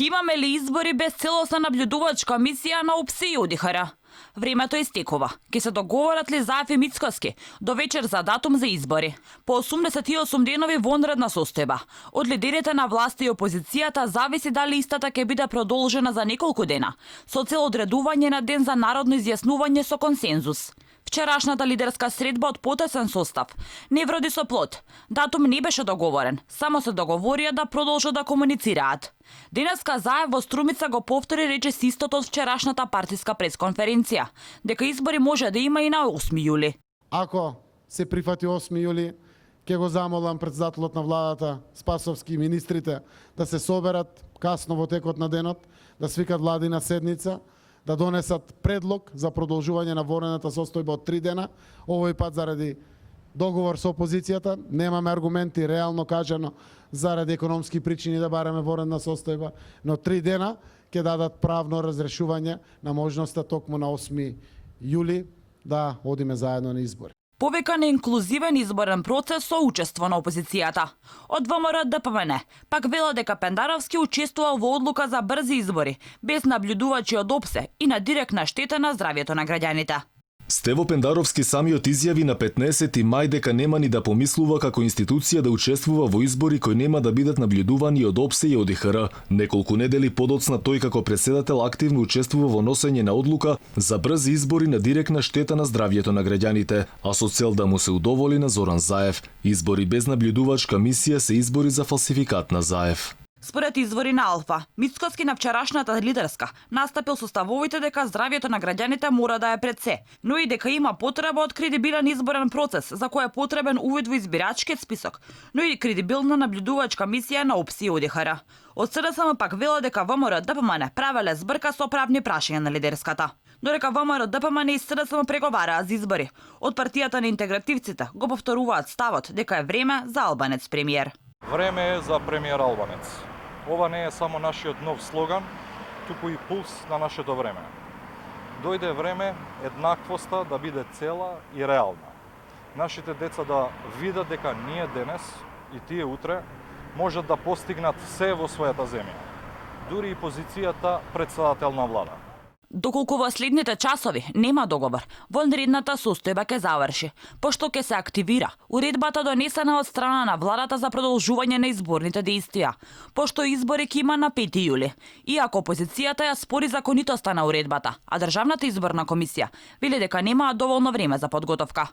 Ки имаме ли избори без целосна наблюдувачка мисија на ОПСЕ и ОДИХР? Времето истекува. Ке се договорат ли Заев и Мицкоски до вечер за датум за избори? По 88 денови вонредна состојба. Од лидерите на власта и опозицијата зависи дали истата ќе биде продолжена за неколку дена, со цел одредување на ден за народно изјаснување со консензус. Вчерашната лидерска средба од потесен состав не вроди со плод. Датум не беше договорен, само се договорија да продолжат да комуницираат. Денеска Заев во Струмица го повтори рече истото од вчерашната партиска пресконференција, дека избори може да има и на 8 јули. Ако се прифати 8 јули, ќе го замолам претседателот на владата Спасовски и министрите да се соберат касно во текот на денот, да свикат владина седница, да донесат предлог за продолжување на вонредната состојба од 3 дена, овој пат заради договор со опозицијата, немаме аргументи реално кажано заради економски причини да бараме вонредна состојба, но 3 дена ќе дадат правно разрешување на можноста токму на 8 јули да одиме заедно на избори. Повика на инклузивен изборен процес со учество на опозицијата. Од ВМРО ДПМН пак вела дека Пендаровски учествувал во одлука за брзи избори, без наблюдувачи од ОПСЕ и на директна штета на здравјето на граѓаните. Стево Пендаровски самиот изјави на 15 мај дека нема ни да помислува како институција да учествува во избори кои нема да бидат наблюдувани од ОПСЕ и ОДИХР. Неколку недели подоцна тој како претседател активно учествува во носење на одлука за брзи избори на директна штета на здравјето на граѓаните, а со цел да му се удоволи на Зоран Заев. Избори без наблюдувачка мисија се избори за фалсификат на Заев. Според извори на Алфа, Мицкоски на вчерашната лидерска настапил со ставовите дека здравјето на граѓаните мора да е пред се, но и дека има потреба од кредибилен изборен процес за кој е потребен увид во избирачкиот список, но и кредибилна наблюдувачка мисија на ОПСЕ и ОДИХР. Од СДСМ пак вела дека ВМРО ДПМН правеле збрка со правни прашања на лидерската. Додека ВМРО ДПМН и СДСМ преговараа за избори, од партијата на интегративците го повторуваат ставот дека е време за албанец премиер. Време е за премиер албанец. Ова не е само нашиот нов слоган, туку и пулс на нашето време. Дојде време еднаквоста да биде цела и реална. Нашите деца да видат дека ние денес и тие утре можат да постигнат се во својата земја. Дури и позицијата претседател на влада. Доколку во следните часови нема договор, вонредната состојба ќе заврши, пошто ќе се активира уредбата донесена од страна на владата за продолжување на изборните дејствија, пошто избори ќе има на 5 јули. Иако опозицијата ја спори законитоста на уредбата, а Државната изборна комисија вели дека немаа доволно време за подготовка.